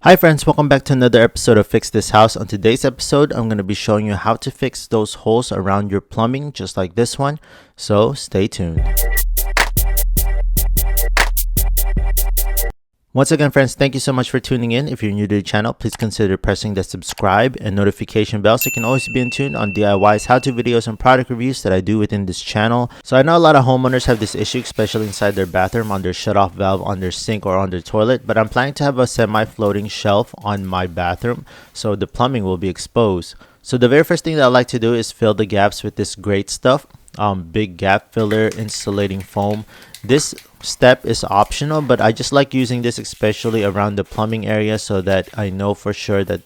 Hi friends, welcome back to another episode of Fix This House. On today's episode, I'm going to be showing you how to fix those holes around your plumbing just like this one. So stay tuned. Once again friends, thank you so much for tuning in. If you're new to the channel, please consider pressing the subscribe and notification bell so you can always be in tune on DIYs, how-to videos, and product reviews that I do within this channel. So I know a lot of homeowners have this issue, especially inside their bathroom, on their shutoff valve, on their sink, or on their toilet. But I'm planning to have a semi-floating shelf on my bathroom, so the plumbing will be exposed. So the very first thing that I like to do is fill the gaps with this great stuff. Big gap filler insulating foam. This step is optional, but I just like using this especially around the plumbing area so that I know for sure that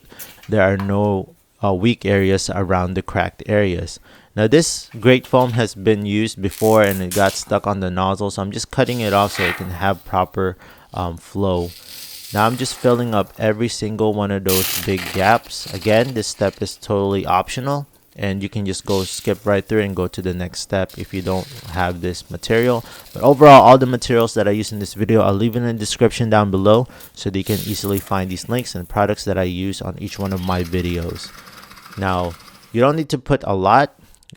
there are no weak areas around the cracked areas. Now this great foam has been used before and it got stuck on the nozzle, so I'm just cutting it off so it can have proper flow. Now I'm just filling up every single one of those big gaps. Again, this step is totally optional, and you can just go skip right through and go to the next step if you don't have this material. But overall, all the materials that I use in this video, I'll leave in the description down below so that you can easily find these links and products that I use on each one of my videos. Now, you don't need to put a lot,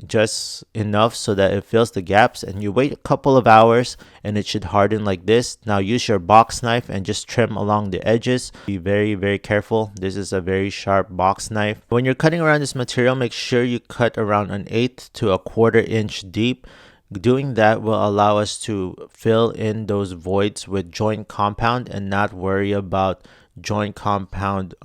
just enough so that it fills the gaps, and you wait a couple of hours and it should harden like this. Now use your box knife and just trim along the edges. Be very careful. This is a very sharp box knife. When you're cutting around this material, make sure you cut around 1/8 to 1/4 inch deep. Doing that will allow us to fill in those voids with joint compound and not worry about joint compound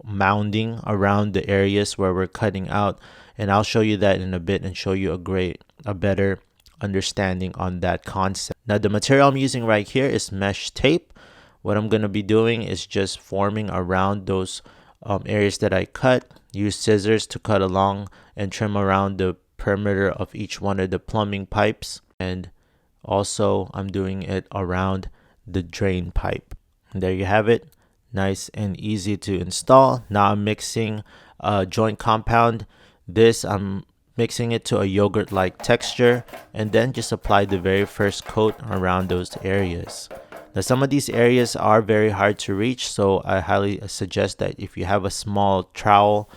mounding around the areas where we're cutting out. And I'll show you that in a bit and show you a better understanding on that concept. Now the material I'm using right here is mesh tape. What I'm going to be doing is just forming around those areas that I cut. Use scissors to cut along and trim around the perimeter of each one of the plumbing pipes. And also I'm doing it around the drain pipe. And there you have it. Nice and easy to install. Now I'm mixing joint compound. This I'm mixing it to a yogurt-like texture, and then just apply the very first coat around those areas. Now some of these areas are very hard to reach, so I highly suggest that if you have a small trowel,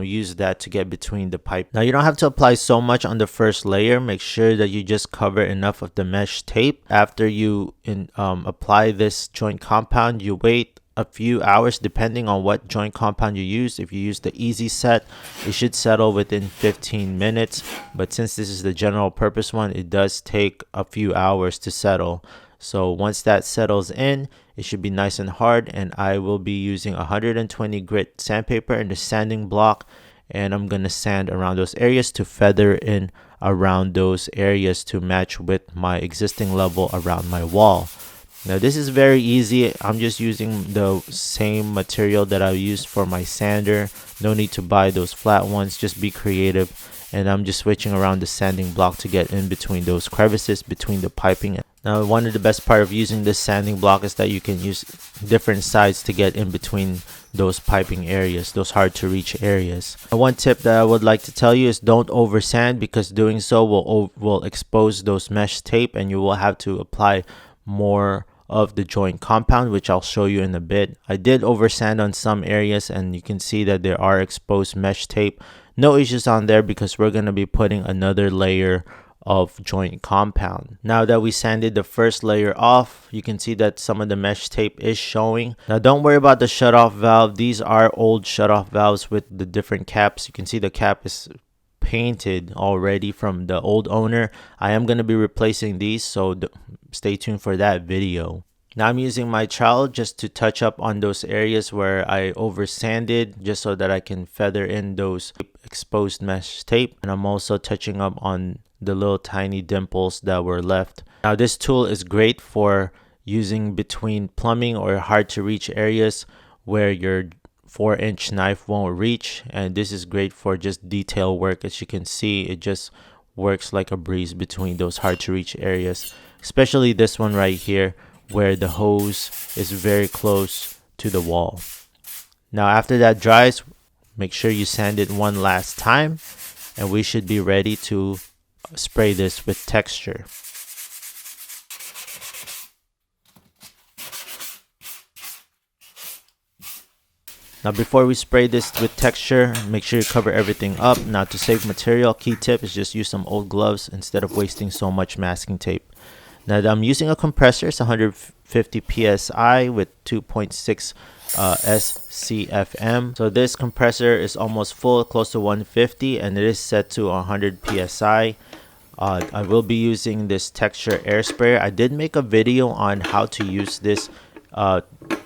use that to get between the pipe. Now you don't have to apply so much on the first layer. Make sure that you just cover enough of the mesh tape. After you apply this joint compound, you wait a few hours depending on what joint compound you use. If you use the easy set, it should settle within 15 minutes, but since this is the general purpose one, it does take a few hours to settle. So once that settles in, it should be nice and hard, and I will be using 120 grit sandpaper and the sanding block, and I'm gonna sand around those areas to feather in around those areas to match with my existing level around my wall. Now this is very easy. I'm just using the same material that I used for my sander. No need to buy those flat ones. Just be creative. And I'm just switching around the sanding block to get in between those crevices between the piping. Now one of the best part of using this sanding block is that you can use different sides to get in between those piping areas, those hard to reach areas. One tip that I would like to tell you is don't over sand, because doing so will expose those mesh tape and you will have to apply more of the joint compound, which I'll show you in a bit. I did over sand on some areas and you can see that there are exposed mesh tape. No issues on there because we're going to be putting another layer of joint compound. Now that we sanded the first layer off, you can see that some of the mesh tape is showing. Now don't worry about the shutoff valve. These are old shutoff valves with the different caps. You can see the cap is painted already from the old owner. I am going to be replacing these, so stay tuned for that video. Now I'm using my trowel just to touch up on those areas where I over sanded, just so that I can feather in those exposed mesh tape, and I'm also touching up on the little tiny dimples that were left. Now this tool is great for using between plumbing or hard to reach areas where your 4-inch knife won't reach, and this is great for just detail work. As you can see, it just works like a breeze between those hard to reach areas, especially this one right here where the hose is very close to the wall. Now after that dries, make sure you sand it one last time, and we should be ready to spray this with texture. Now before we spray this with texture, make sure you cover everything up. Now to save material, key tip is just use some old gloves instead of wasting so much masking tape. Now I'm using a compressor. It's 150 psi with 2.6 SCFM. So this compressor is almost full, close to 150, and it is set to 100 psi. I will be using this texture air sprayer. I did make a video on how to use this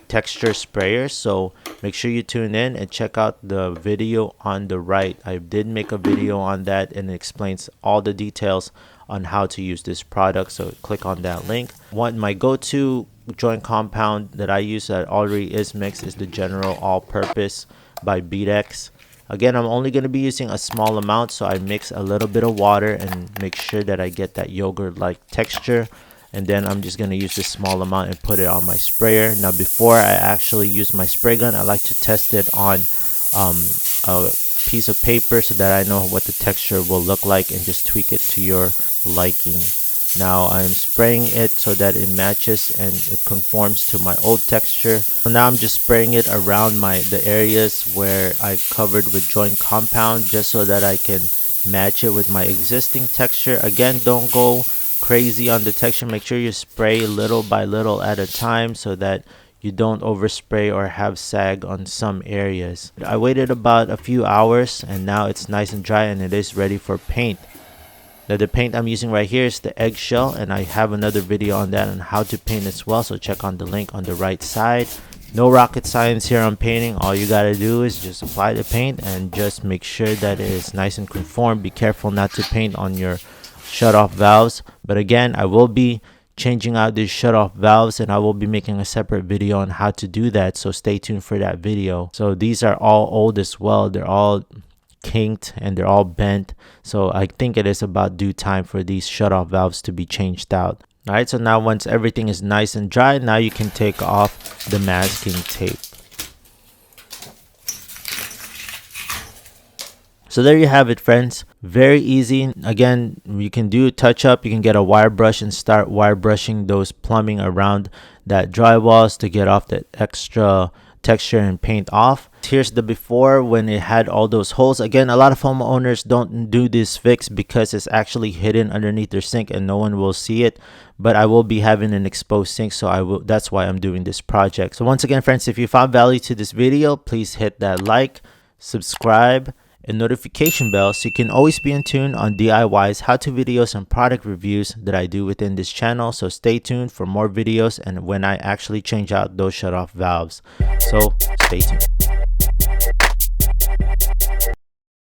texture sprayer, so make sure you tune in and check out the video on the right. I did make a video on that, and it explains all the details on how to use this product, so click on that link. My go-to joint compound that I use that already is mixed is the General All-Purpose by BX. Again, I'm only going to be using a small amount, so I mix a little bit of water and make sure that I get that yogurt-like texture. And then I'm just going to use this small amount and put it on my sprayer. Now before I actually use my spray gun, I like to test it on a piece of paper so that I know what the texture will look like, and just tweak it to your liking. Now I'm spraying it so that it matches and it conforms to my old texture. So now I'm just spraying it around the areas where I covered with joint compound, just so that I can match it with my existing texture. Again, don't go crazy on the texture. Make sure you spray little by little at a time so that you don't overspray or have sag on some areas. I waited about a few hours, and now it's nice and dry, and it is ready for paint. Now the paint I'm using right here is the eggshell, and I have another video on that on how to paint as well, so check on the link on the right side. No rocket science here on painting. All you gotta do is just apply the paint and just make sure that it is nice and conformed. Be careful not to paint on your shut-off valves, but again, I will be changing out these shut-off valves, and I will be making a separate video on how to do that, so stay tuned for that video. So these are all old as well. They're all kinked and they're all bent, so I think it is about due time for these shut-off valves to be changed out. All right, so now once everything is nice and dry, now you can take off the masking tape. So there you have it, friends. Very easy. Again, you can do a touch up. You can get a wire brush and start wire brushing those plumbing around that drywalls to get off that extra texture and paint off. Here's the before when it had all those holes. Again, a lot of homeowners don't do this fix because it's actually hidden underneath their sink and no one will see it. But I will be having an exposed sink, so that's why I'm doing this project. So once again, friends, if you found value to this video, please hit that like, subscribe, and notification bell so you can always be in tune on DIYs, how-to videos, and product reviews that I do within this channel. So stay tuned for more videos and when I actually change out those shut-off valves. So stay tuned.